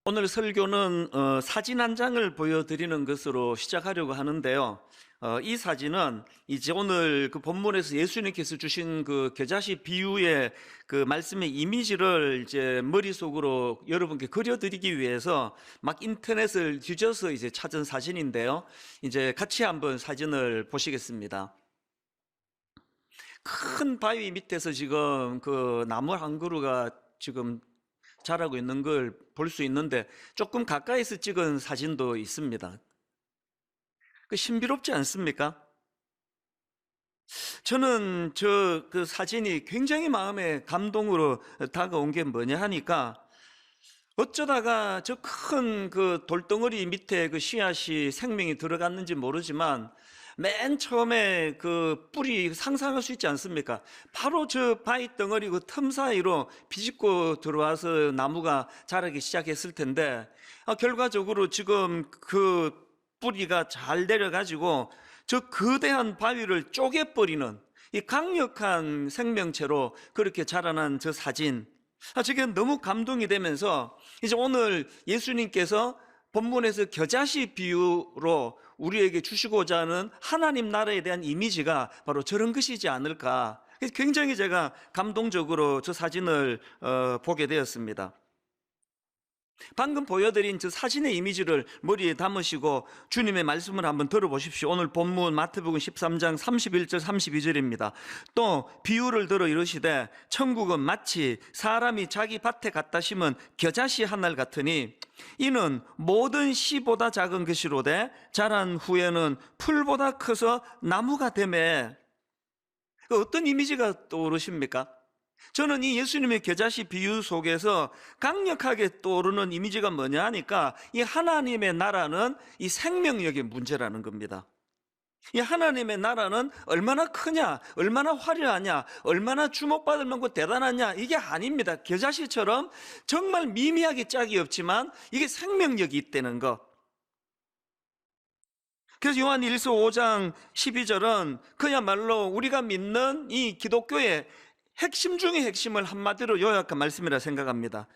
오늘 설교는 사진 한 장을 보여드리는 것으로 시작하려고 하는데요. 이 사진은 이제 오늘 그 본문에서 예수님께서 주신 그 겨자씨 비유의 그 말씀의 이미지를 이제 머릿속으로 여러분께 그려드리기 위해서 막 인터넷을 뒤져서 이제 찾은 사진인데요. 이제 같이 한번 사진을 보시겠습니다. 큰 바위 밑에서 지금 그 나무 한 그루가 지금 자라고 있는 걸 볼 수 있는데 조금 가까이서 찍은 사진도 있습니다. 그 신비롭지 않습니까? 저는 그 사진이 굉장히 마음에 감동으로 다가온 게 뭐냐 하니까 어쩌다가 저 큰 그 돌덩어리 밑에 그 씨앗이 생명이 들어갔는지 모르지만 맨 처음에 그 뿌리 상상할 수 있지 않습니까? 바로 저 바위 덩어리 그 틈 사이로 비집고 들어와서 나무가 자라기 시작했을 텐데 결과적으로 지금 그 뿌리가 잘 내려가지고 저 거대한 바위를 쪼개버리는 이 강력한 생명체로 그렇게 자라난 저 사진, 저게 너무 감동이 되면서 이제 오늘 예수님께서 본문에서 겨자씨 비유로 우리에게 주시고자 하는 하나님 나라에 대한 이미지가 바로 저런 것이지 않을까. 굉장히 제가 감동적으로 저 사진을 보게 되었습니다. 방금 보여드린 저 사진의 이미지를 머리에 담으시고 주님의 말씀을 한번 들어보십시오. 오늘 본문 마태복음 13장 31절 32절입니다. 또 비유를 들어 이르시되 천국은 마치 사람이 자기 밭에 갖다 심은 겨자씨 한 알 같으니 이는 모든 씨보다 작은 것이로되 자란 후에는 풀보다 커서 나무가 되매. 어떤 이미지가 떠오르십니까? 저는 이 예수님의 겨자씨 비유 속에서 강력하게 떠오르는 이미지가 뭐냐 하니까 이 하나님의 나라는 이 생명력의 문제라는 겁니다. 이 하나님의 나라는 얼마나 크냐, 얼마나 화려하냐, 얼마나 주목받을 만큼 대단하냐, 이게 아닙니다. 겨자씨처럼 정말 미미하게 짝이 없지만 이게 생명력이 있다는 것. 그래서 요한 1서 5장 12절은 그야말로 우리가 믿는 이 기독교의 핵심 중의 핵심을 한마디로 요약한 말씀이라 생각합니다.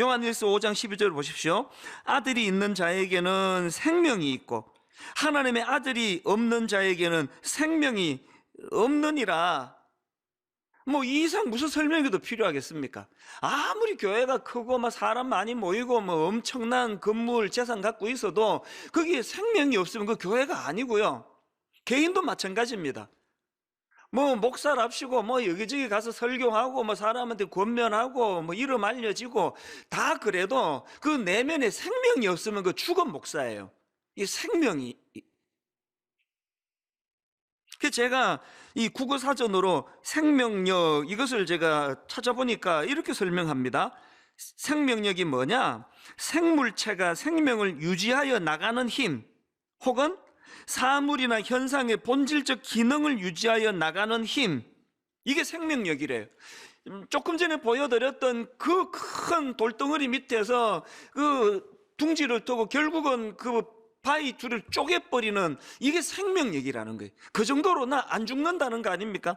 요한 1서 5장 12절을 보십시오. 아들이 있는 자에게는 생명이 있고 하나님의 아들이 없는 자에게는 생명이 없느니라. 뭐 이 이상 무슨 설명이 더 필요하겠습니까? 아무리 교회가 크고 막 사람 많이 모이고 뭐 엄청난 건물 재산 갖고 있어도 거기에 생명이 없으면 그 교회가 아니고요. 개인도 마찬가지입니다. 뭐 목사랍시고 뭐 여기저기 가서 설교하고 뭐 사람한테 권면하고 뭐 이름 알려지고 다 그래도 그 내면에 생명이 없으면 그 죽은 목사예요. 이 생명이. 그 제가 이 국어사전으로 생명력 이것을 제가 찾아보니까 이렇게 설명합니다. 생명력이 뭐냐? 생물체가 생명을 유지하여 나가는 힘, 혹은 사물이나 현상의 본질적 기능을 유지하여 나가는 힘, 이게 생명력이래요. 조금 전에 보여드렸던 그 큰 돌덩어리 밑에서 그 둥지를 두고 결국은 그 바위 둘을 쪼개버리는 이게 생명력이라는 거예요. 그 정도로 나 안 죽는다는 거 아닙니까?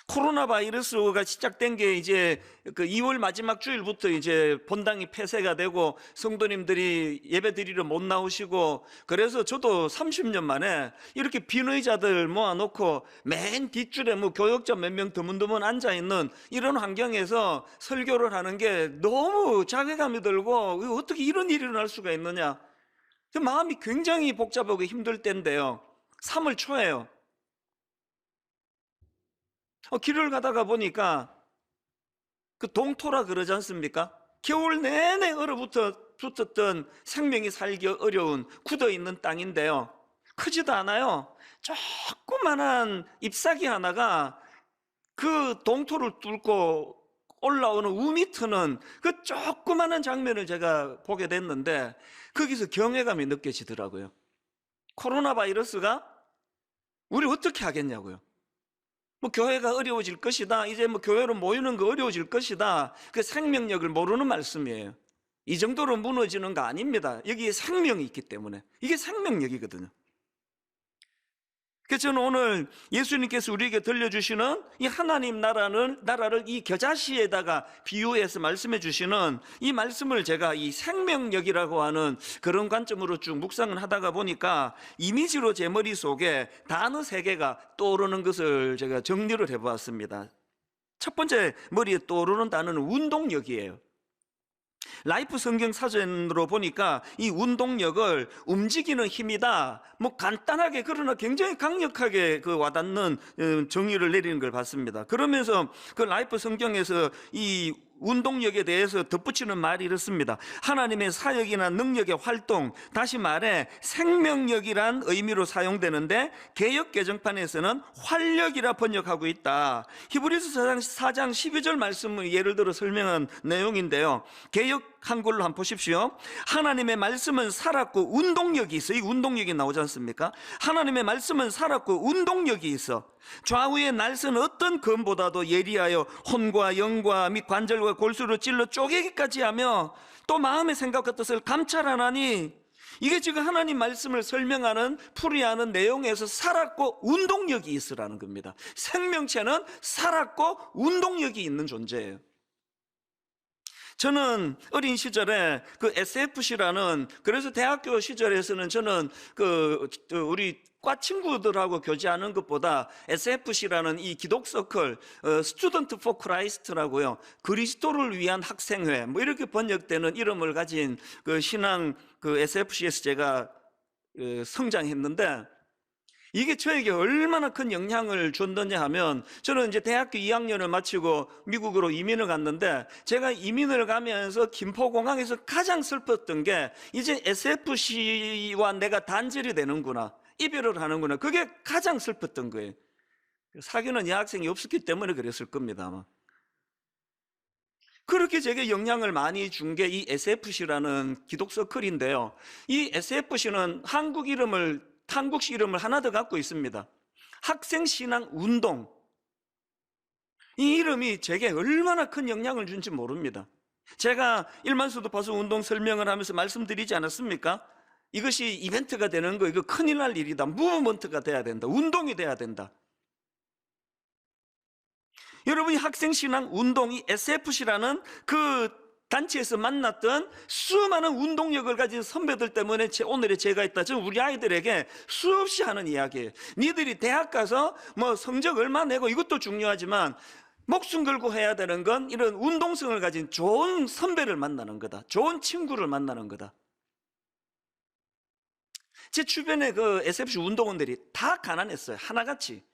코로나 바이러스가 시작된 게 이제 그 2월 마지막 주일부터 이제 본당이 폐쇄가 되고 성도님들이 예배 드리러 못 나오시고, 그래서 저도 30년 만에 이렇게 빈 의자들 모아놓고 맨 뒷줄에 뭐 교역자 몇 명 드문드문 앉아있는 이런 환경에서 설교를 하는 게 너무 자괴감이 들고, 어떻게 이런 일이 일어날 수가 있느냐, 마음이 굉장히 복잡하고 힘들 때인데요. 3월 초에요. 길을 가다가 보니까 그 동토라 그러지 않습니까? 겨울 내내 얼어붙었던 생명이 살기 어려운 굳어있는 땅인데요. 크지도 않아요. 조그만한 잎사귀 하나가 그 동토를 뚫고 올라오는 우미 트는 그 조그만한 장면을 제가 보게 됐는데 거기서 경외감이 느껴지더라고요. 코로나 바이러스가 우리 어떻게 하겠냐고요. 뭐 교회가 어려워질 것이다, 이제 뭐 교회로 모이는 거 어려워질 것이다, 그 생명력을 모르는 말씀이에요. 이 정도로 무너지는 거 아닙니다. 여기에 생명이 있기 때문에. 이게 생명력이거든요. 그래서 저는 오늘 예수님께서 우리에게 들려주시는 이 하나님 나라를 이 겨자씨에다가 비유해서 말씀해 주시는 이 말씀을 제가 이 생명력이라고 하는 그런 관점으로 쭉 묵상을 하다가 보니까 이미지로 제 머릿속에 단어 세 개가 떠오르는 것을 제가 정리를 해보았습니다. 첫 번째 머리에 떠오르는 단어는 운동력이에요. 라이프 성경 사전으로 보니까 이 운동력을 움직이는 힘이다, 뭐 간단하게 그러나 굉장히 강력하게 그 와닿는 정의를 내리는 걸 봤습니다. 그러면서 그 라이프 성경에서 이 운동력에 대해서 덧붙이는 말이 이렇습니다. 하나님의 사역이나 능력의 활동, 다시 말해 생명력이란 의미로 사용되는데 개역 개정판에서는 활력이라 번역하고 있다. 히브리서 4장 12절 말씀을 예를 들어 설명한 내용인데요, 개역 한글로 한번 보십시오. 하나님의 말씀은 살았고 운동력이 있어. 이 운동력이 나오지 않습니까? 하나님의 말씀은 살았고 운동력이 있어. 좌우의 날선 어떤 검보다도 예리하여 혼과 영과 및 관절과 골수로 찔러 쪼개기까지 하며 또 마음의 생각과 뜻을 감찰하나니, 이게 지금 하나님 말씀을 설명하는 풀이하는 내용에서 살았고 운동력이 있으라는 겁니다. 생명체는 살았고 운동력이 있는 존재예요. 저는 어린 시절에 그 SFC라는, 그래서 대학교 시절에서는 저는 우리 과 친구들하고 교제하는 것보다 SFC라는 이 기독서클, 스튜던트 포 크라이스트라고요, 그리스도를 위한 학생회, 뭐 이렇게 번역되는 이름을 가진 그 신앙 그 SFC에서 제가 성장했는데, 이게 저에게 얼마나 큰 영향을 줬느냐 하면, 저는 이제 대학교 2학년을 마치고 미국으로 이민을 갔는데, 제가 이민을 가면서 김포공항에서 가장 슬펐던 게, 이제 SFC와 내가 단절이 되는구나, 이별을 하는구나, 그게 가장 슬펐던 거예요. 사귀는 여학생이 없었기 때문에 그랬을 겁니다, 아마. 그렇게 제게 영향을 많이 준 게 이 SFC라는 기독서클인데요, 이 SFC는 한국식 이름을 하나 더 갖고 있습니다. 학생신앙운동. 이 이름이 제게 얼마나 큰 영향을 준지 모릅니다. 제가 일만수도 봐서 운동 설명을 하면서 말씀드리지 않았습니까? 이것이 이벤트가 되는 거, 이거 큰일 날 일이다, 무브먼트가 돼야 된다, 운동이 돼야 된다. 여러분이 학생신앙운동, 이 SFC라는 그 단체에서 만났던 수많은 운동력을 가진 선배들 때문에 오늘의 제가 있다. 저는 우리 아이들에게 수없이 하는 이야기예요. 니들이 대학 가서 뭐 성적 얼마 내고 이것도 중요하지만 목숨 걸고 해야 되는 건 이런 운동성을 가진 좋은 선배를 만나는 거다, 좋은 친구를 만나는 거다. 제 주변에 그 SFC 운동원들이 다 가난했어요, 하나같이.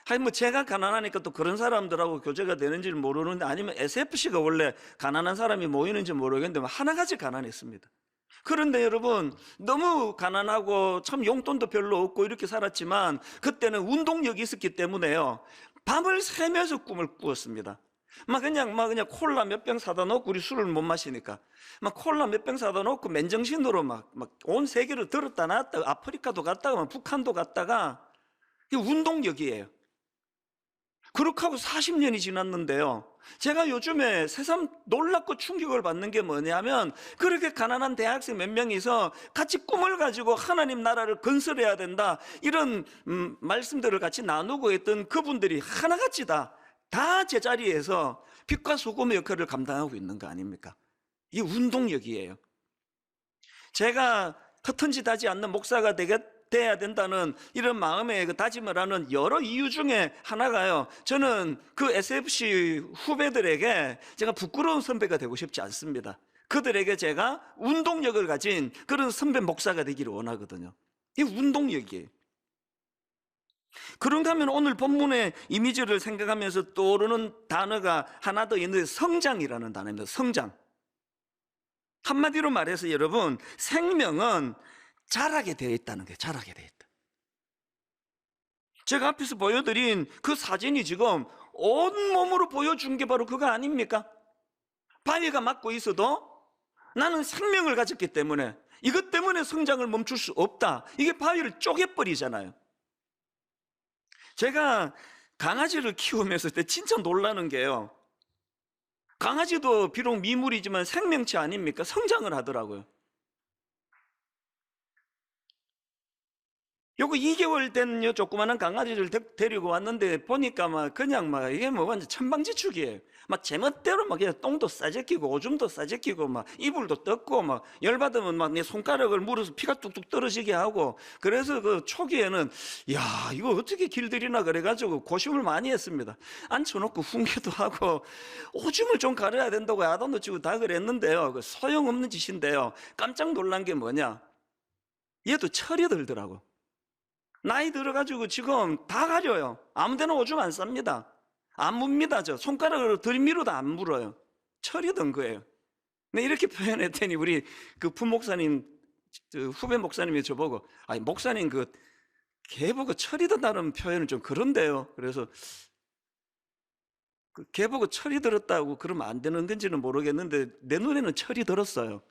아니 뭐 제가 가난하니까 또 그런 사람들하고 교제가 되는지 모르는데, 아니면 SFC가 원래 가난한 사람이 모이는지 모르겠는데 하나같이 가난했습니다. 그런데 여러분, 너무 가난하고 참 용돈도 별로 없고 이렇게 살았지만 그때는 운동력이 있었기 때문에요, 밤을 새면서 꿈을 꾸었습니다. 그냥 콜라 몇 병 사다 놓고, 우리 술을 못 마시니까 막 콜라 몇 병 사다 놓고 맨정신으로 막 온 세계를 들었다 놨다, 아프리카도 갔다가 북한도 갔다가. 이게 운동력이에요. 그렇게 하고 40년이 지났는데요, 제가 요즘에 새삼 놀랍고 충격을 받는 게 뭐냐면, 그렇게 가난한 대학생 몇 명이서 같이 꿈을 가지고 하나님 나라를 건설해야 된다, 이런 말씀들을 같이 나누고 했던 그분들이 하나같이 다 제자리에서 빛과 소금의 역할을 감당하고 있는 거 아닙니까? 이게 운동력이에요. 제가 허튼 짓 하지 않는 목사가 돼야 된다는 이런 마음의 그 다짐을 하는 여러 이유 중에 하나가요, 저는 그 SFC 후배들에게 제가 부끄러운 선배가 되고 싶지 않습니다. 그들에게 제가 운동력을 가진 그런 선배 목사가 되기를 원하거든요. 이게 운동력이에요. 그런가 하면 오늘 본문의 이미지를 생각하면서 떠오르는 단어가 하나 더 있는데, 성장이라는 단어입니다. 성장. 한마디로 말해서 여러분, 생명은 자라게 되어 있다는 거예요. 자라게 되어 있다. 제가 앞에서 보여드린 그 사진이 지금 온몸으로 보여준 게 바로 그거 아닙니까? 바위가 맞고 있어도 나는 생명을 가졌기 때문에, 이것 때문에 성장을 멈출 수 없다, 이게 바위를 쪼개버리잖아요. 제가 강아지를 키우면서 때 진짜 놀라는 게요, 강아지도 비록 미물이지만 생명체 아닙니까? 성장을 하더라고요. 요거 2개월 된 요 조그마한 강아지를 데리고 왔는데 보니까 막 그냥 막 이게 뭐 완전 천방지축이에요. 막 제멋대로 막 그냥 똥도 싸제끼고 오줌도 싸제끼고 막 이불도 뜯고 막 열받으면 막 내 손가락을 물어서 피가 뚝뚝 떨어지게 하고. 그래서 그 초기에는 야 이거 어떻게 길들이나 그래가지고 고심을 많이 했습니다. 앉혀놓고 훈계도 하고 오줌을 좀 가려야 된다고 야단도 치고 다 그랬는데요. 그 소용없는 짓인데요. 깜짝 놀란 게 뭐냐, 얘도 철이 들더라고. 나이 들어가지고 지금 다 가려요. 아무데나 오줌 안 쌉니다. 안 묻니다. 저 손가락으로 들밀어도 안 물어요. 철이 든 거예요. 네, 이렇게 표현했더니 우리 그 부목사님, 후배 목사님이 저보고, 아니 목사님 그 개 보고 철이 든다는 표현은 좀 그런데요. 그래서 그 개 보고 철이 들었다고 그러면 안 되는 건지는 모르겠는데 내 눈에는 철이 들었어요.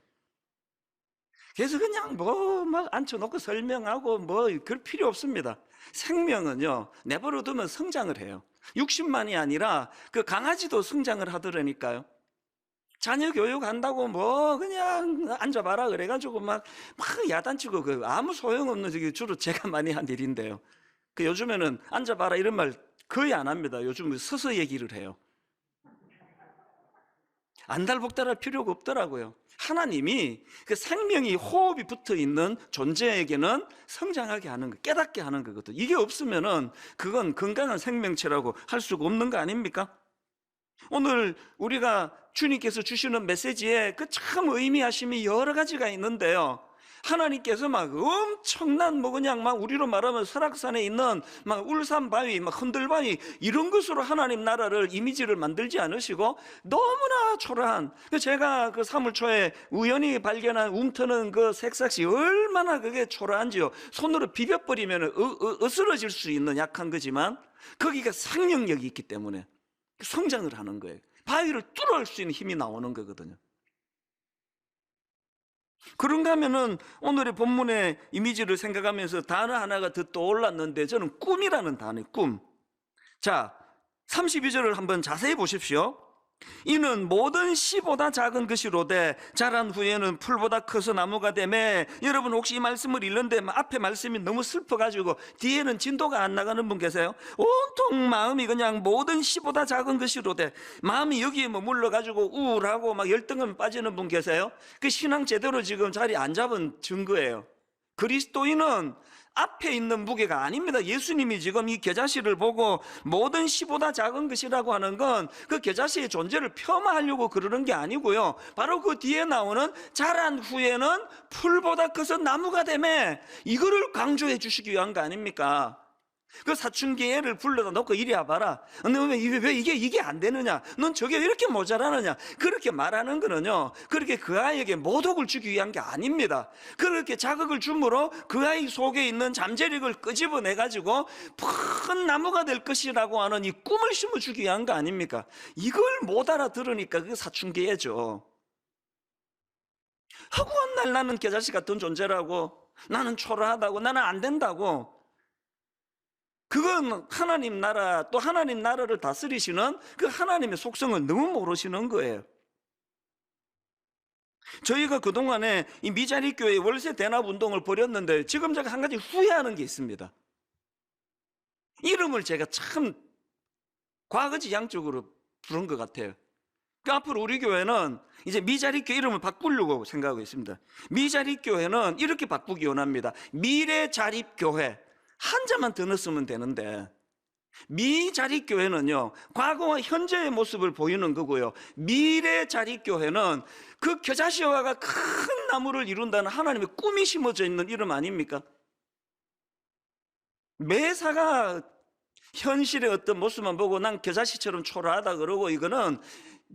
그래서 그냥 뭐 막 앉혀놓고 설명하고 뭐 그럴 필요 없습니다. 생명은요 내버려 두면 성장을 해요. 60만이 아니라 그 강아지도 성장을 하더라니까요. 자녀 교육한다고 뭐 그냥 앉아봐라 그래가지고 막 야단치고 그 아무 소용없는, 저기 주로 제가 많이 한 일인데요. 그 요즘에는 앉아봐라 이런 말 거의 안 합니다. 요즘은 서서 얘기를 해요. 안달복달할 필요가 없더라고요. 하나님이 그 생명이 호흡이 붙어 있는 존재에게는 성장하게 하는 거, 깨닫게 하는 거거든. 이게 없으면은 그건 건강한 생명체라고 할 수가 없는 거 아닙니까? 오늘 우리가 주님께서 주시는 메시지에 그 참 의미하심이 여러 가지가 있는데요. 하나님께서 막 엄청난 뭐 그냥 막 우리로 말하면 설악산에 있는 막 울산바위, 막 흔들바위 이런 것으로 하나님 나라를 이미지를 만들지 않으시고 너무나 초라한, 제가 그 3월 초에 우연히 발견한 움트는 그 색삭시 얼마나 그게 초라한지요. 손으로 비벼버리면 으스러질 수 있는 약한 거지만 거기가 생명력이 있기 때문에 성장을 하는 거예요. 바위를 뚫을 수 있는 힘이 나오는 거거든요. 그런가 하면은 오늘의 본문의 이미지를 생각하면서 단어 하나가 더 떠올랐는데 저는 꿈이라는 단어예요. 꿈. 자, 32절을 한번 자세히 보십시오. 이는 모든 씨보다 작은 것이로되 자란 후에는 풀보다 커서 나무가 되매. 여러분 혹시 이 말씀을 읽는데 앞에 말씀이 너무 슬퍼가지고 뒤에는 진도가 안 나가는 분 계세요? 온통 마음이 그냥 모든 씨보다 작은 것이로되, 마음이 여기에 머물러가지고 우울하고 막 열등감 빠지는 분 계세요? 그 신앙 제대로 지금 자리 안 잡은 증거예요. 그리스도인은 앞에 있는 무게가 아닙니다. 예수님이 지금 이 겨자씨를 보고 모든 씨보다 작은 것이라고 하는 건 그 겨자씨의 존재를 폄하하려고 그러는 게 아니고요. 바로 그 뒤에 나오는 자란 후에는 풀보다 커서 나무가 되매, 이거를 강조해 주시기 위한 거 아닙니까? 그 사춘기 애를 불러다 놓고 이리 와봐라. 너 왜 이게 안 되느냐? 넌 저게 왜 이렇게 모자라느냐? 그렇게 말하는 거는요, 그렇게 그 아이에게 모독을 주기 위한 게 아닙니다. 그렇게 자극을 줌으로 그 아이 속에 있는 잠재력을 끄집어내가지고 큰 나무가 될 것이라고 하는 이 꿈을 심어주기 위한 거 아닙니까? 이걸 못 알아들으니까 그게 사춘기 애죠. 허구한 날 나는 겨자씨 같은 존재라고, 나는 초라하다고, 나는 안 된다고. 그건 하나님 나라, 또 하나님 나라를 다스리시는 그 하나님의 속성을 너무 모르시는 거예요. 저희가 그동안에 이 미자리 교회 월세 대납 운동을 벌였는데 지금 제가 한 가지 후회하는 게 있습니다. 이름을 제가 참 과거지향적으로 부른 것 같아요. 그 앞으로 우리 교회는 이제 미자리 교회 이름을 바꾸려고 생각하고 있습니다. 미자리 교회는 이렇게 바꾸기 원합니다. 미래자립교회. 한자만 더 넣었으면 되는데, 미자립교회는요 과거와 현재의 모습을 보이는 거고요, 미래자립교회는 그 겨자씨와 큰 나무를 이룬다는 하나님의 꿈이 심어져 있는 이름 아닙니까? 매사가 현실의 어떤 모습만 보고 난 겨자씨처럼 초라하다 그러고, 이거는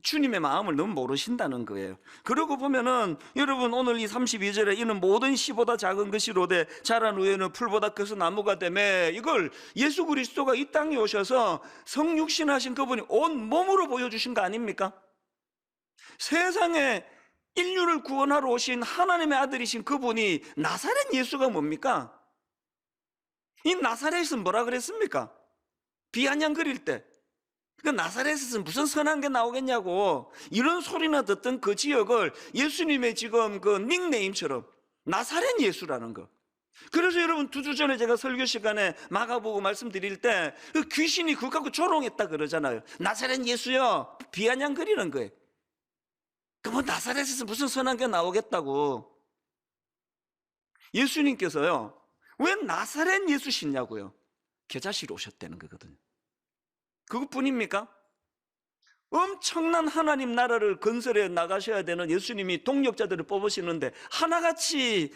주님의 마음을 너무 모르신다는 거예요. 그러고 보면은 여러분 오늘 이 32절에 이는 모든 씨보다 작은 것이로되 자란 후에는 풀보다 커서 나무가 되매, 이걸 예수 그리스도가 이 땅에 오셔서 성육신하신 그분이 온 몸으로 보여주신 거 아닙니까? 세상에 인류를 구원하러 오신 하나님의 아들이신 그분이 나사렛 예수가 뭡니까? 이 나사렛은 뭐라 그랬습니까? 비아냥거릴 때 그 나사렛에서 무슨 선한 게 나오겠냐고 이런 소리나 듣던 그 지역을 예수님의 지금 그 닉네임처럼 나사렛 예수라는 거, 그래서 여러분 2주 전에 제가 설교 시간에 마가복음 말씀드릴 때 그 귀신이 그거 갖고 조롱했다 그러잖아요. 나사렛 예수요, 비아냥거리는 거예요. 그 뭐 나사렛에서 무슨 선한 게 나오겠다고. 예수님께서요, 왜 나사렛 예수시냐고요. 겨자씨로 오셨다는 거거든요. 그것뿐입니까? 엄청난 하나님 나라를 건설해 나가셔야 되는 예수님이 동력자들을 뽑으시는데 하나같이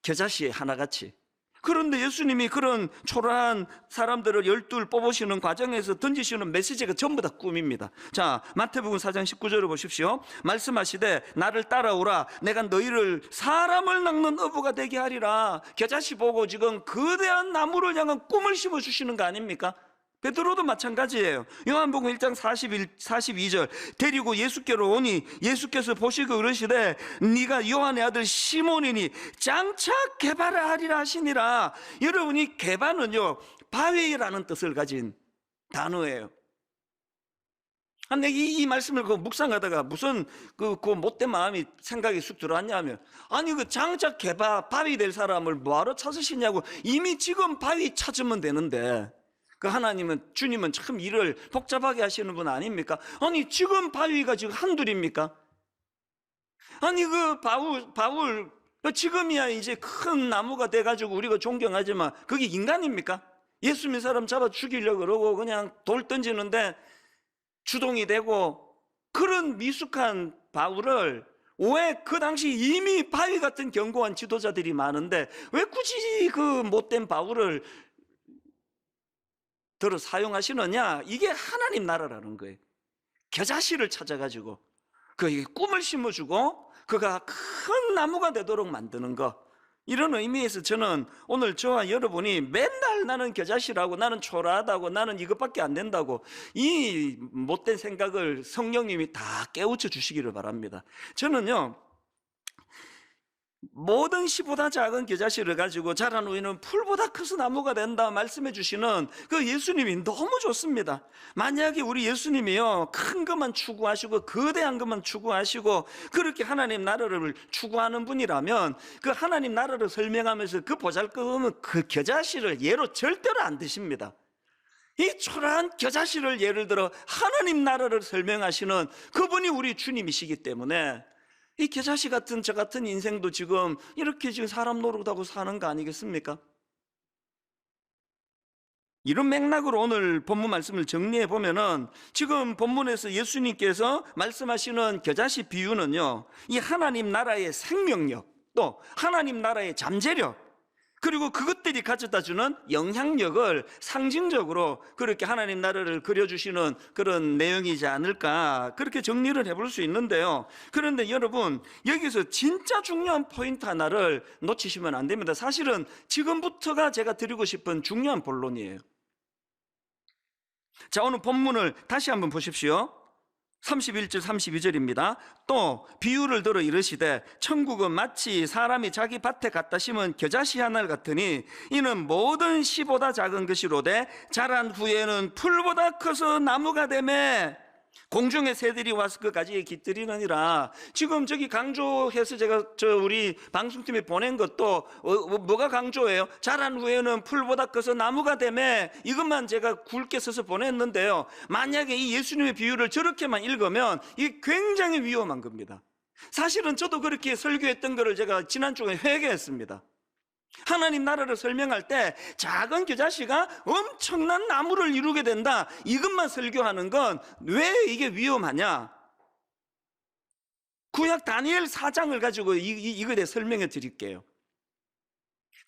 겨자씨에 하나같이. 그런데 예수님이 그런 초라한 사람들을 12을 뽑으시는 과정에서 던지시는 메시지가 전부 다 꿈입니다. 자, 마태복음 4장 19절을 보십시오. 말씀하시되 나를 따라오라. 내가 너희를 사람을 낚는 어부가 되게 하리라. 겨자씨 보고 지금 거대한 나무를 향한 꿈을 심어주시는 거 아닙니까? 베드로도 마찬가지예요. 요한복음 1장 42절 데리고 예수께로 오니 예수께서 보시고 그러시되 네가 요한의 아들 시몬이니 장차 게바라 하리라 하시니라. 여러분이 게바는요, 바위라는 뜻을 가진 단어예요. 내가 이 말씀을 묵상하다가 무슨 그 못된 마음이 생각이 쑥 들어왔냐면, 아니 그 장차 게바 바위 될 사람을 뭐하러 찾으시냐고. 이미 지금 바위 찾으면 되는데, 그 하나님은, 주님은 참 일을 복잡하게 하시는 분 아닙니까? 아니 지금 바위가 지금 한둘입니까? 아니 그 바울 지금이야 이제 큰 나무가 돼가지고 우리가 존경하지만 그게 인간입니까? 예수 믿는 사람 잡아 죽이려고 그러고 그냥 돌 던지는데 주동이 되고, 그런 미숙한 바울을 왜 그 당시 이미 바위 같은 견고한 지도자들이 많은데 왜 굳이 그 못된 바울을 들어 사용하시느냐? 이게 하나님 나라라는 거예요. 겨자씨를 찾아가지고 그 꿈을 심어주고 그가 큰 나무가 되도록 만드는 거. 이런 의미에서 저는 오늘 저와 여러분이 맨날 나는 겨자씨라고, 나는 초라하다고, 나는 이것밖에 안 된다고, 이 못된 생각을 성령님이 다 깨우쳐 주시기를 바랍니다. 저는요, 모든 씨보다 작은 겨자씨를 가지고 자란 후에는 풀보다 커서 나무가 된다 말씀해 주시는 그 예수님이 너무 좋습니다. 만약에 우리 예수님이요, 큰 것만 추구하시고 거대한 것만 추구하시고 그렇게 하나님 나라를 추구하는 분이라면 그 하나님 나라를 설명하면서 그 보잘것없는 그 겨자씨를 예로 절대로 안 드십니다. 이 초라한 겨자씨를 예를 들어 하나님 나라를 설명하시는 그분이 우리 주님이시기 때문에 이 겨자씨 같은 저 같은 인생도 지금 이렇게 지금 사람 노릇하고 사는 거 아니겠습니까? 이런 맥락으로 오늘 본문 말씀을 정리해 보면은 지금 본문에서 예수님께서 말씀하시는 겨자씨 비유는요, 이 하나님 나라의 생명력, 또 하나님 나라의 잠재력, 그리고 그것들이 가져다 주는 영향력을 상징적으로 그렇게 하나님 나라를 그려주시는 그런 내용이지 않을까, 그렇게 정리를 해볼 수 있는데요. 그런데 여러분, 여기서 진짜 중요한 포인트 하나를 놓치시면 안 됩니다. 사실은 지금부터가 제가 드리고 싶은 중요한 본론이에요. 자, 오늘 본문을 다시 한번 보십시오. 31절 32절입니다. 또 비유를 들어 이르시되 천국은 마치 사람이 자기 밭에 갖다 심은 겨자씨 하나 같으니 이는 모든 씨보다 작은 것이로되 자란 후에는 풀보다 커서 나무가 되매 공중의 새들이 와서 그 가지에 깃들이느니라. 지금 저기 강조해서 제가 우리 방송팀에 보낸 것도 뭐가 강조예요? 자란 후에는 풀보다 커서 나무가 되매, 이것만 제가 굵게 써서 보냈는데요, 만약에 이 예수님의 비유를 저렇게만 읽으면 이게 굉장히 위험한 겁니다. 사실은 저도 그렇게 설교했던 거를 제가 지난주에 회개했습니다. 하나님 나라를 설명할 때 작은 겨자씨가 엄청난 나무를 이루게 된다, 이것만 설교하는 건 왜 이게 위험하냐? 구약 다니엘 4장을 가지고 이거에 대해 설명해 드릴게요.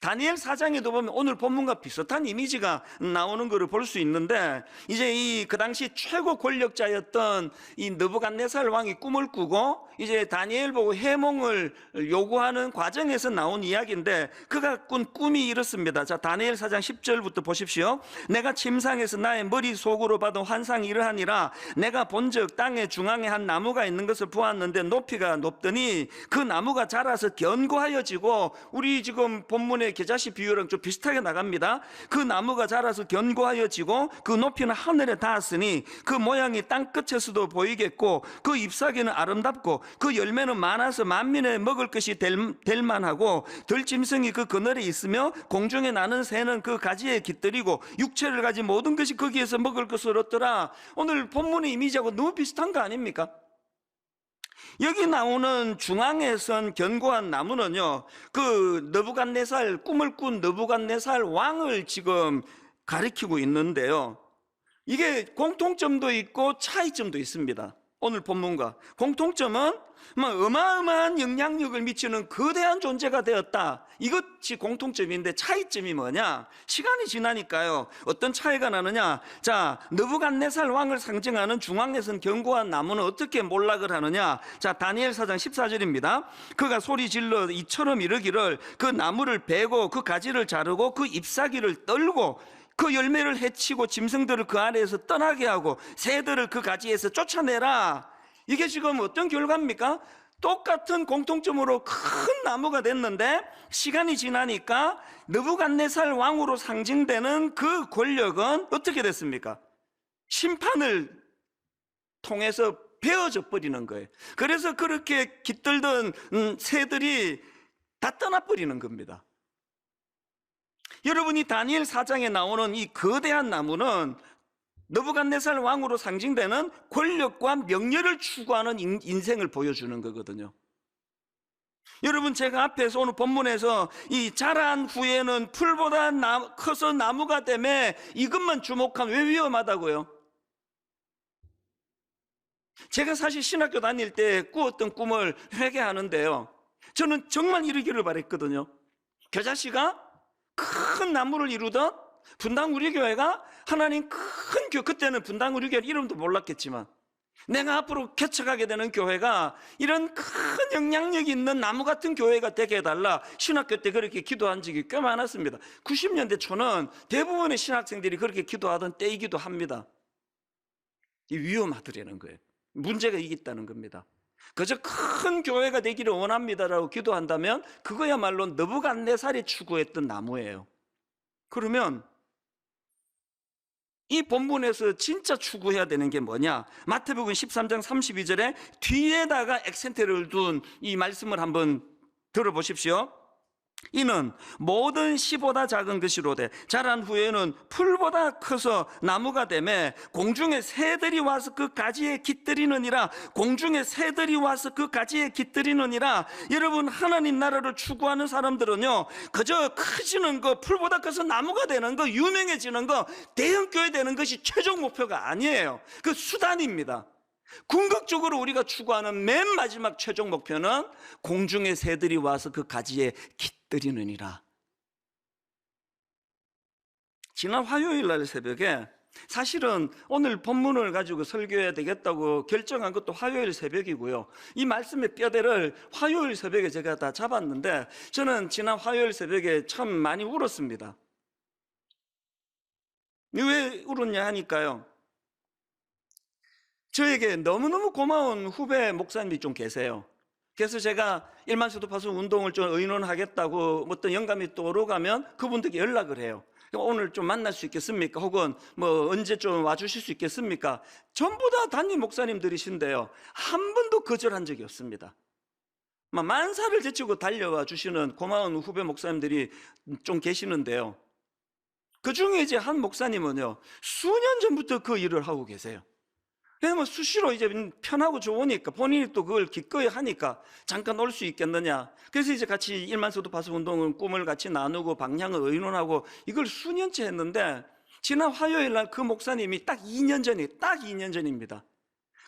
다니엘 4장에도 보면 오늘 본문과 비슷한 이미지가 나오는 것을 볼 수 있는데, 이제 그 당시 최고 권력자였던 이 느부갓네살 왕이 꿈을 꾸고 이제 다니엘 보고 해몽을 요구하는 과정에서 나온 이야기인데, 그가 꾼 꿈이 이렇습니다. 자, 다니엘 4장 10절부터 보십시오. 내가 침상에서 나의 머리 속으로 받은 환상이 이러하니라. 내가 본즉 땅의 중앙에 한 나무가 있는 것을 보았는데 높이가 높더니 그 나무가 자라서 견고하여지고, 우리 지금 본문에 본문의 겨자씨 비유랑 좀 비슷하게 나갑니다. 그 나무가 자라서 견고하여지고 그 높이는 하늘에 닿았으니 그 모양이 땅 끝에서도 보이겠고 그 잎사귀는 아름답고 그 열매는 많아서 만민에 먹을 것이 될 만하고 들짐승이 그 그늘에 있으며 공중에 나는 새는 그 가지에 깃들이고 육체를 가진 모든 것이 거기에서 먹을 것을 얻더라. 오늘 본문의 이미지하고 너무 비슷한 거 아닙니까? 여기 나오는 중앙에 선 견고한 나무는요, 그 느부갓네살, 꿈을 꾼 느부갓네살 왕을 지금 가리키고 있는데요, 이게 공통점도 있고 차이점도 있습니다. 오늘 본문과 공통점은 어마어마한 영향력을 미치는 거대한 존재가 되었다, 이것이 공통점인데 차이점이 뭐냐? 시간이 지나니까요, 어떤 차이가 나느냐? 자, 느부갓네살 왕을 상징하는 중앙에 선 견고한 나무는 어떻게 몰락을 하느냐? 자, 다니엘 4장 14절입니다. 그가 소리 질러 이처럼 이르기를 그 나무를 베고 그 가지를 자르고 그 잎사귀를 떨고 그 열매를 해치고 짐승들을 그 아래에서 떠나게 하고 새들을 그 가지에서 쫓아내라. 이게 지금 어떤 결과입니까? 똑같은 공통점으로 큰 나무가 됐는데 시간이 지나니까 느부갓네살 왕으로 상징되는 그 권력은 어떻게 됐습니까? 심판을 통해서 베어져 버리는 거예요. 그래서 그렇게 깃들던 새들이 다 떠나버리는 겁니다. 여러분이 다니엘 4장에 나오는 이 거대한 나무는 느부갓네살 왕으로 상징되는 권력과 명예를 추구하는 인생을 보여주는 거거든요. 여러분, 제가 앞에서 오늘 본문에서 이 자란 후에는 풀보다 커서 나무가 되매 이것만 주목하면 왜 위험하다고요? 제가 사실 신학교 다닐 때 꾸었던 꿈을 회개하는데요, 저는 정말 이루기를 바랬거든요. 겨자씨가 큰 나무를 이루던 분당 우리 교회가 하나님 큰 교회, 그때는 분당 우리 교회 이름도 몰랐겠지만 내가 앞으로 개척하게 되는 교회가 이런 큰 영향력이 있는 나무 같은 교회가 되게 해달라, 신학교 때 그렇게 기도한 적이 꽤 많았습니다. 90년대 초는 대부분의 신학생들이 그렇게 기도하던 때이기도 합니다. 이 위험하더라는 거예요. 문제가 있다는 겁니다. 그저 큰 교회가 되기를 원합니다라고 기도한다면 그거야말로 느부갓네살이 추구했던 나무예요. 그러면 이 본문에서 진짜 추구해야 되는 게 뭐냐? 마태복음 13장 32절에 뒤에다가 액센트를 둔 이 말씀을 한번 들어보십시오. 이는 모든 씨보다 작은 것이로되 자란 후에는 풀보다 커서 나무가 되매 공중의 새들이 와서 그 가지에 깃들이느니라. 공중의 새들이 와서 그 가지에 깃들이느니라. 여러분, 하나님 나라를 추구하는 사람들은요, 그저 커지는 거, 풀보다 커서 나무가 되는 거, 유명해지는 거, 대형교회 되는 것이 최종 목표가 아니에요. 그 수단입니다. 궁극적으로 우리가 추구하는 맨 마지막 최종 목표는 공중의 새들이 와서 그 가지에 깃들이느니라. 지난 화요일 날 새벽에, 사실은 오늘 본문을 가지고 설교해야 되겠다고 결정한 것도 화요일 새벽이고요, 이 말씀의 뼈대를 화요일 새벽에 제가 다 잡았는데 저는 지난 화요일 새벽에 참 많이 울었습니다. 왜 울었냐 하니까요, 저에게 너무너무 고마운 후배 목사님이 좀 계세요. 그래서 제가 일만수도 파수 운동을 좀 의논하겠다고 어떤 영감이 떠오르가면 그분들께 연락을 해요. 오늘 좀 만날 수 있겠습니까? 혹은 언제 좀 와주실 수 있겠습니까? 전부 다 담임 목사님들이신데요, 한 번도 거절한 적이 없습니다. 만사를 제치고 달려와 주시는 고마운 후배 목사님들이 좀 계시는데요, 그 중에 이제 한 목사님은요, 수년 전부터 그 일을 하고 계세요. 그냥 수시로 이제 편하고 좋으니까 본인이 또 그걸 기꺼이 하니까 잠깐 올 수 있겠느냐. 그래서 이제 같이 일만서도 파수 운동은 꿈을 같이 나누고 방향을 의논하고 이걸 수년째 했는데 지난 화요일 날 그 목사님이 딱 2년 전입니다.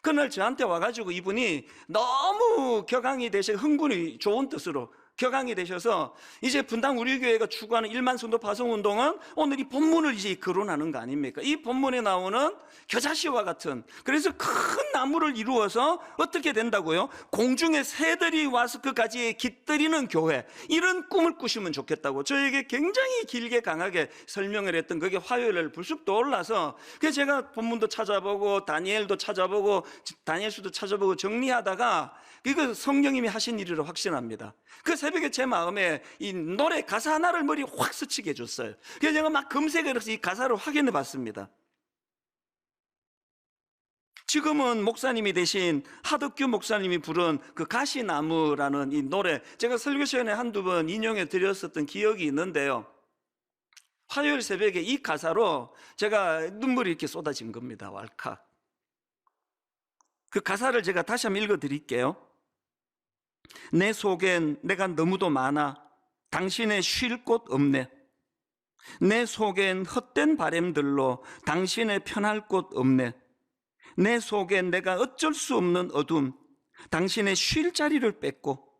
그날 저한테 와가지고 이분이 너무 격앙이 되셔, 흥분이 좋은 뜻으로 격앙이 되셔서 이제 분당 우리 교회가 추구하는 1만 성도 파송 운동은 오늘 이 본문을 이제 거론하는 거 아닙니까? 이 본문에 나오는 겨자씨와 같은, 그래서 큰 나무를 이루어서 어떻게 된다고요? 공중에 새들이 와서 그 가지에 깃들이는 교회, 이런 꿈을 꾸시면 좋겠다고 저에게 굉장히 길게 강하게 설명을 했던 그게 화요일날 불쑥 떠올라서, 그래서 제가 본문도 찾아보고 다니엘도 찾아보고 다니엘서도 찾아보고 정리하다가 이거 성령님이 하신 일이라 확신합니다. 그 새벽에 제 마음에 이 노래 가사 하나를 머리에 확 스치게 해줬어요. 그래서 제가 막 검색을 해서 이 가사를 확인해 봤습니다. 지금은 목사님이 되신 하덕규 목사님이 부른 그 가시나무라는 이 노래, 제가 설교 시간에 한두 번 인용해 드렸었던 기억이 있는데요. 화요일 새벽에 이 가사로 제가 눈물이 이렇게 쏟아진 겁니다. 왈칵. 그 가사를 제가 다시 한번 읽어 드릴게요. 내 속엔 내가 너무도 많아 당신의 쉴 곳 없네. 내 속엔 헛된 바램들로 당신의 편할 곳 없네. 내 속엔 내가 어쩔 수 없는 어둠, 당신의 쉴 자리를 뺏고,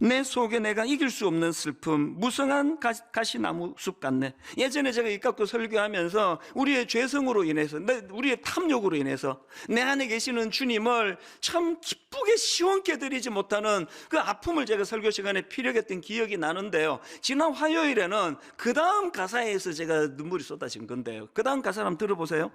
내 속에 내가 이길 수 없는 슬픔, 무성한 가시나무 숲 같네. 예전에 제가 이 갖고 설교하면서 우리의 죄성으로 인해서, 우리의 탐욕으로 인해서 내 안에 계시는 주님을 참 기쁘게 시원케 드리지 못하는 그 아픔을 제가 설교 시간에 피력했던 기억이 나는데요. 지난 화요일에는 그 다음 가사에서 제가 눈물이 쏟아진 건데요. 그 다음 가사 한번 들어보세요.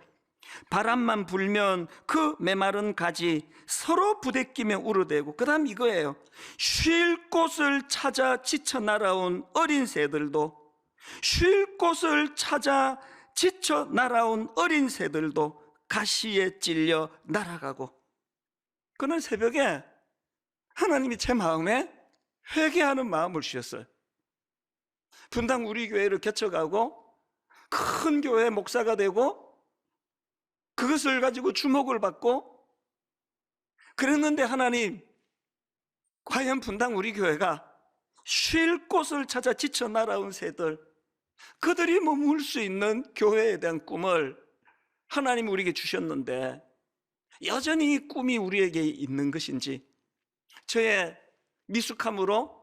바람만 불면 그 메마른 가지 서로 부대끼며 울어대고, 그 다음 이거예요. 쉴 곳을 찾아 지쳐 날아온 어린 새들도, 쉴 곳을 찾아 지쳐 날아온 어린 새들도 가시에 찔려 날아가고. 그는 새벽에 하나님이 제 마음에 회개하는 마음을 주셨어요. 분당 우리 교회를 개척하고 큰 교회 목사가 되고 그것을 가지고 주목을 받고 그랬는데, 하나님, 과연 분당 우리 교회가 쉴 곳을 찾아 지쳐 날아온 새들, 그들이 머물 수 있는 교회에 대한 꿈을 하나님 우리에게 주셨는데 여전히 이 꿈이 우리에게 있는 것인지, 저의 미숙함으로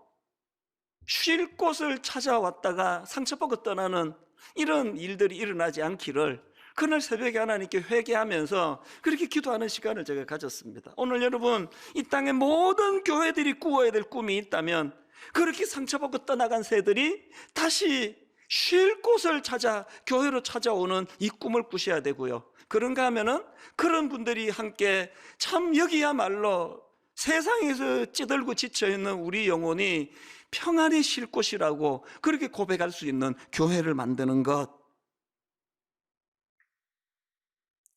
쉴 곳을 찾아왔다가 상처받고 떠나는 이런 일들이 일어나지 않기를 그날 새벽에 하나님께 회개하면서 그렇게 기도하는 시간을 제가 가졌습니다. 오늘 여러분, 이 땅의 모든 교회들이 꾸어야 될 꿈이 있다면 그렇게 상처받고 떠나간 새들이 다시 쉴 곳을 찾아 교회로 찾아오는 이 꿈을 꾸셔야 되고요. 그런가 하면은 그런 분들이 함께 참 여기야말로 세상에서 찌들고 지쳐있는 우리 영혼이 평안히 쉴 곳이라고 그렇게 고백할 수 있는 교회를 만드는 것.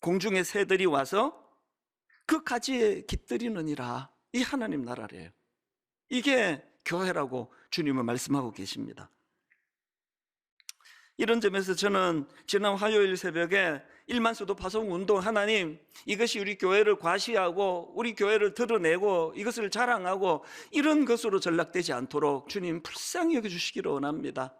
공중의 새들이 와서 그 가지에 깃들이느니라. 이 하나님 나라래요. 이게 교회라고 주님은 말씀하고 계십니다. 이런 점에서 저는 지난 화요일 새벽에 1만 수도 파송 운동, 하나님, 이것이 우리 교회를 과시하고 우리 교회를 드러내고 이것을 자랑하고 이런 것으로 전락되지 않도록 주님 불쌍히 여겨주시기를 원합니다.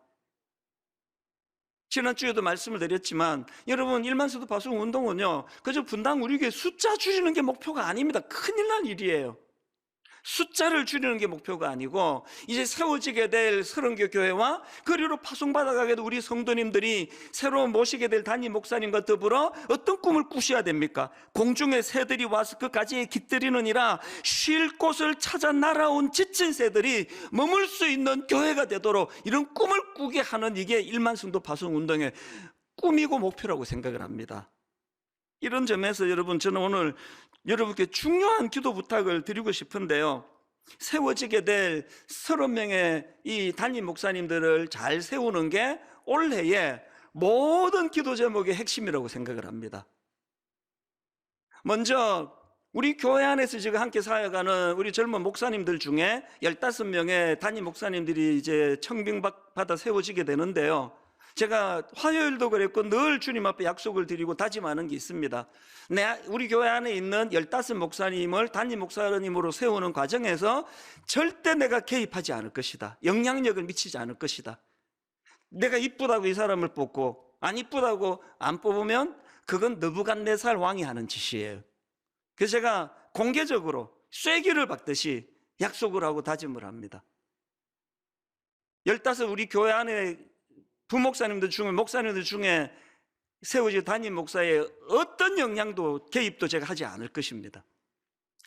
지난주에도 말씀을 드렸지만 여러분, 1만 수도 파송 운동은요 그저 분당 우리 교회 숫자 줄이는 게 목표가 아닙니다. 큰일 날 일이에요. 숫자를 줄이는 게 목표가 아니고, 이제 세워지게 될 서른교 교회와 그리로 파송받아가게 될 우리 성도님들이 새로 모시게 될 담임 목사님과 더불어 어떤 꿈을 꾸셔야 됩니까? 공중의 새들이 와서 그 가지에 깃들이느니라. 쉴 곳을 찾아 날아온 지친 새들이 머물 수 있는 교회가 되도록 이런 꿈을 꾸게 하는, 이게 1만 성도 파송 운동의 꿈이고 목표라고 생각을 합니다. 이런 점에서 여러분, 저는 오늘 여러분께 중요한 기도 부탁을 드리고 싶은데요, 세워지게 될 30명의 이 담임 목사님들을 잘 세우는 게 올해의 모든 기도 제목의 핵심이라고 생각을 합니다. 먼저 우리 교회 안에서 지금 함께 사역하는 우리 젊은 목사님들 중에 15명의 담임 목사님들이 이제 청빙받아 세워지게 되는데요, 제가 화요일도 그랬고 늘 주님 앞에 약속을 드리고 다짐하는 게 있습니다. 우리 교회 안에 있는 15 목사님을 담임 목사님으로 세우는 과정에서 절대 내가 개입하지 않을 것이다. 영향력을 미치지 않을 것이다. 내가 이쁘다고 이 사람을 뽑고 안 이쁘다고 안 뽑으면 그건 느부갓네살 왕이 하는 짓이에요. 그래서 제가 공개적으로 쐐기를 박듯이 약속을 하고 다짐을 합니다. 15 우리 교회 안에 부목사님들 중에, 목사님들 중에 세워질 담임 목사의 어떤 영향도 개입도 제가 하지 않을 것입니다.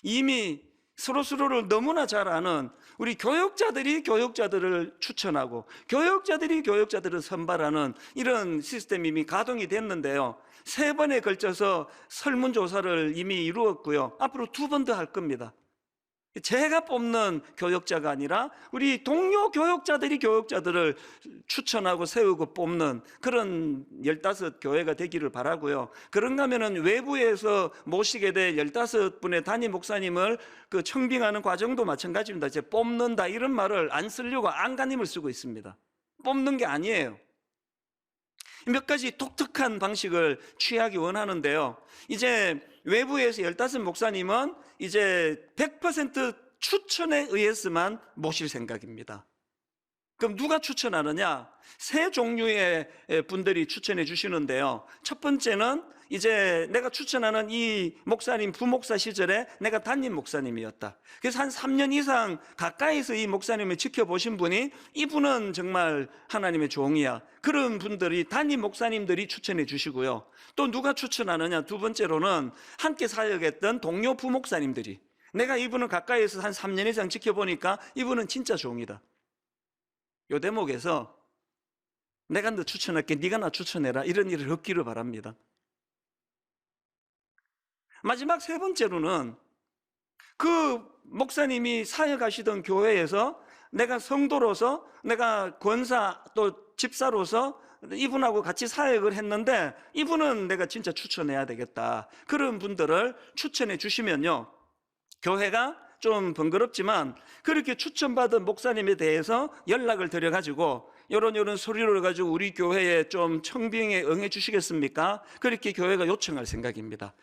이미 서로서로를 너무나 잘 아는 우리 교역자들이 교역자들을 추천하고 교역자들이 교역자들을 선발하는 이런 시스템이 이미 가동이 됐는데요, 3번에 걸쳐서 설문조사를 이미 이루었고요, 앞으로 2번 더 할 겁니다. 제가 뽑는 교역자가 아니라 우리 동료 교역자들이 교역자들을 추천하고 세우고 뽑는 그런 15교회가 되기를 바라고요. 그런가 하면은 외부에서 모시게 될 15분의 담임 목사님을 그 청빙하는 과정도 마찬가지입니다. 이제 뽑는다 이런 말을 안 쓰려고 안간힘을 쓰고 있습니다. 뽑는 게 아니에요. 몇 가지 독특한 방식을 취하기 원하는데요. 이제 외부에서 15목사님은 이제 100% 추천에 의해서만 모실 생각입니다. 그럼 누가 추천하느냐? 세 종류의 분들이 추천해 주시는데요. 첫 번째는 이제 내가 추천하는 이 목사님 부목사 시절에 내가 담임 목사님이었다. 그래서 한 3년 이상 가까이서 이 목사님을 지켜보신 분이 이분은 정말 하나님의 종이야. 그런 분들이 담임 목사님들이 추천해 주시고요. 또 누가 추천하느냐? 두 번째로는 함께 사역했던 동료 부목사님들이 내가 이분을 가까이서 한 3년 이상 지켜보니까 이분은 진짜 종이다. 요 대목에서 내가 너 추천할게, 네가 나 추천해라, 이런 일을 없기를 바랍니다. 마지막 세 번째로는 그 목사님이 사역하시던 교회에서 내가 성도로서, 내가 권사 또 집사로서 이분하고 같이 사역을 했는데 이분은 내가 진짜 추천해야 되겠다. 그런 분들을 추천해 주시면요, 교회가 좀 번거롭지만 그렇게 추천받은 목사님에 대해서 연락을 드려가지고 요런 소리를 가지고 우리 교회에 좀 청빙에 응해 주시겠습니까? 그렇게 교회가 요청할 생각입니다.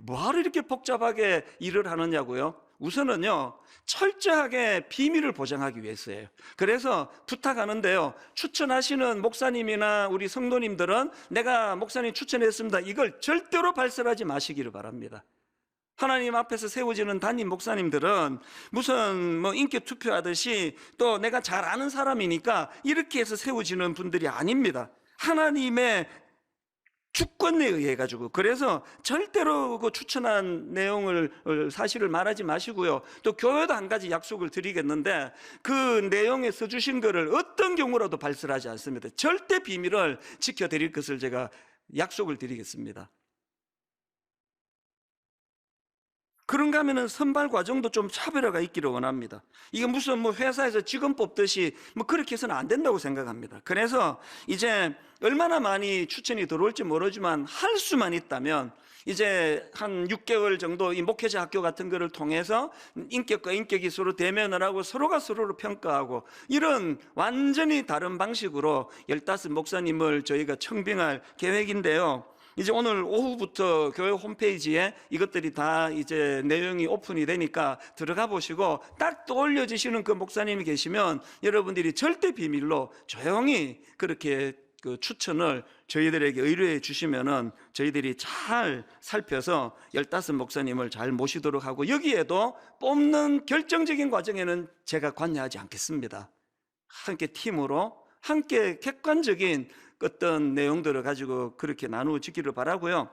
뭐하러 이렇게 복잡하게 일을 하느냐고요? 우선은요, 철저하게 비밀을 보장하기 위해서예요. 그래서 부탁하는데요, 추천하시는 목사님이나 우리 성도님들은 내가 목사님 추천했습니다, 이걸 절대로 발설하지 마시기를 바랍니다. 하나님 앞에서 세워지는 담임 목사님들은 무슨 뭐 인기 투표하듯이 또 내가 잘 아는 사람이니까 이렇게 해서 세워지는 분들이 아닙니다. 하나님의 주권에 의해 가지고, 그래서 절대로 그 추천한 내용을 사실을 말하지 마시고요. 또 교회도 한 가지 약속을 드리겠는데 그 내용에 써주신 거를 어떤 경우라도 발설하지 않습니다. 절대 비밀을 지켜드릴 것을 제가 약속을 드리겠습니다. 그런가 하면은 선발 과정도 좀 차별화가 있기를 원합니다. 이게 무슨 뭐 회사에서 직원 뽑듯이 뭐 그렇게 해서는 안 된다고 생각합니다. 그래서 이제 얼마나 많이 추천이 들어올지 모르지만 할 수만 있다면 이제 한 6개월 정도 이 목회자 학교 같은 거를 통해서 인격과 인격이 서로 대면을 하고 서로가 서로를 평가하고 이런 완전히 다른 방식으로 15목사님을 저희가 청빙할 계획인데요. 이제 오늘 오후부터 교회 홈페이지에 이것들이 다 이제 내용이 오픈이 되니까 들어가 보시고 딱 떠올려지시는 그 목사님이 계시면 여러분들이 절대 비밀로 조용히 그렇게 그 추천을 저희들에게 의뢰해 주시면은 저희들이 잘 살펴서 15목사님을 잘 모시도록 하고, 여기에도 뽑는 결정적인 과정에는 제가 관여하지 않겠습니다. 함께 팀으로 함께 객관적인 어떤 내용들을 가지고 그렇게 나누어지기를 바라고요.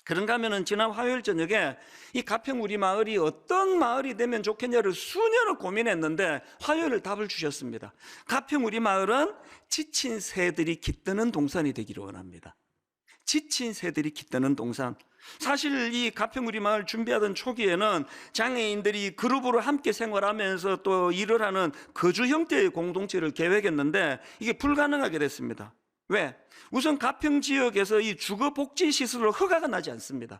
그런가 하면은 지난 화요일 저녁에 이 가평 우리 마을이 어떤 마을이 되면 좋겠냐를 수년을 고민했는데 화요일을 답을 주셨습니다. 가평 우리 마을은 지친 새들이 깃드는 동산이 되기를 원합니다. 지친 새들이 깃드는 동산. 사실 이 가평 우리 마을 준비하던 초기에는 장애인들이 그룹으로 함께 생활하면서 또 일을 하는 거주 형태의 공동체를 계획했는데 이게 불가능하게 됐습니다. 왜? 우선 가평 지역에서 이 주거복지시설로 허가가 나지 않습니다.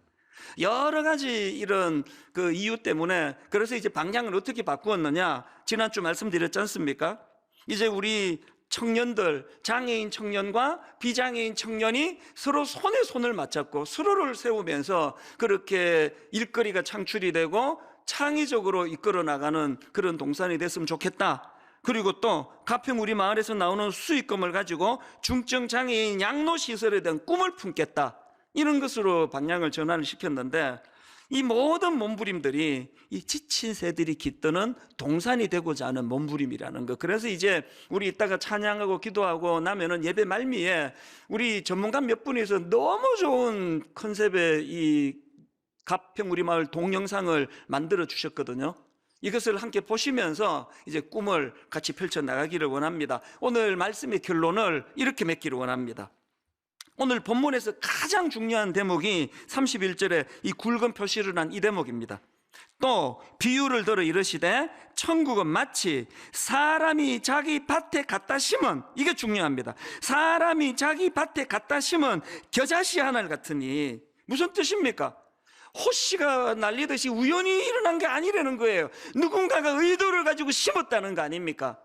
여러 가지 이런 그 이유 때문에, 그래서 이제 방향을 어떻게 바꾸었느냐, 지난주 말씀드렸지 않습니까? 이제 우리 청년들, 장애인 청년과 비장애인 청년이 서로 손에 손을 맞잡고 서로를 세우면서 그렇게 일거리가 창출이 되고 창의적으로 이끌어 나가는 그런 동산이 됐으면 좋겠다. 그리고 또 가평 우리 마을에서 나오는 수익금을 가지고 중증장애인 양로시설에 대한 꿈을 품겠다, 이런 것으로 방향을 전환을 시켰는데 이 모든 몸부림들이 이 지친 새들이 깃드는 동산이 되고자 하는 몸부림이라는 거. 그래서 이제 우리 이따가 찬양하고 기도하고 나면은 예배 말미에 우리 전문가 몇 분이서 너무 좋은 컨셉의 이 가평 우리 마을 동영상을 만들어 주셨거든요. 이것을 함께 보시면서 이제 꿈을 같이 펼쳐 나가기를 원합니다. 오늘 말씀의 결론을 이렇게 맺기를 원합니다. 오늘 본문에서 가장 중요한 대목이 31절에 이 굵은 표시를 한 이 대목입니다. 또 비유를 들어 이르시되 천국은 마치 사람이 자기 밭에 갖다 심은, 이게 중요합니다. 사람이 자기 밭에 갖다 심은 겨자씨 하나 같으니. 무슨 뜻입니까? 호씨가 날리듯이 우연히 일어난 게 아니라는 거예요. 누군가가 의도를 가지고 심었다는 거 아닙니까?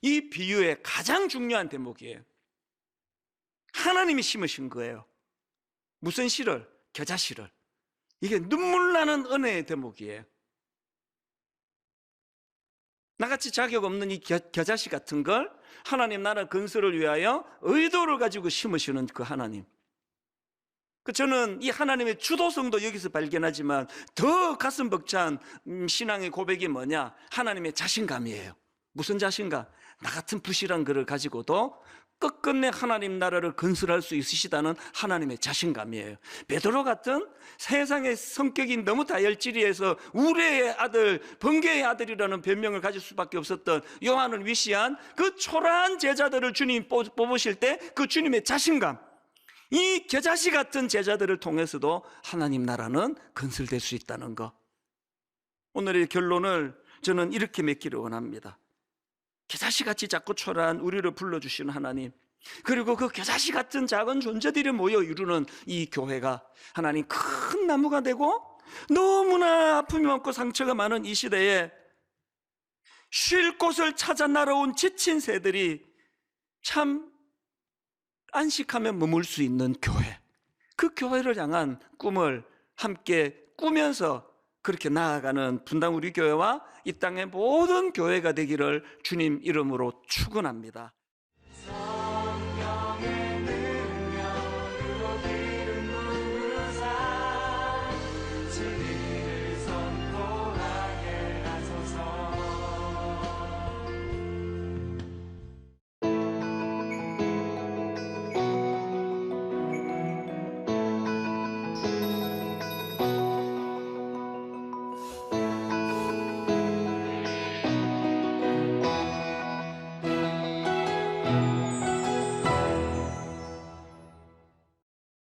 이 비유의 가장 중요한 대목이에요. 하나님이 심으신 거예요. 무슨 씨를? 겨자씨를. 이게 눈물 나는 은혜의 대목이에요. 나같이 자격 없는 이 겨자씨 같은 걸 하나님 나라 건설을 위하여 의도를 가지고 심으시는 그 하나님. 저는 이 하나님의 주도성도 여기서 발견하지만 더 가슴 벅찬 신앙의 고백이 뭐냐? 하나님의 자신감이에요. 무슨 자신감? 나 같은 부실한 그를 가지고도 끝끝내 하나님 나라를 건설할 수 있으시다는 하나님의 자신감이에요. 베드로 같은 세상의 성격이 너무 다혈질이해서 우레의 아들, 번개의 아들이라는 별명을 가질 수밖에 없었던 요한을 위시한 그 초라한 제자들을 주님 뽑으실 때 그 주님의 자신감, 이 겨자씨 같은 제자들을 통해서도 하나님 나라는 건설될 수 있다는 것. 오늘의 결론을 저는 이렇게 맺기를 원합니다. 겨자씨같이 자꾸 초라한 우리를 불러주시는 하나님, 그리고 그 겨자씨 같은 작은 존재들이 모여 이루는 이 교회가 하나님 큰 나무가 되고, 너무나 아픔이 많고 상처가 많은 이 시대에 쉴 곳을 찾아 날아온 지친 새들이 참 안식하며 머물 수 있는 교회, 그 교회를 향한 꿈을 함께 꾸면서 그렇게 나아가는 분당 우리 교회와 이 땅의 모든 교회가 되기를 주님 이름으로 축원합니다.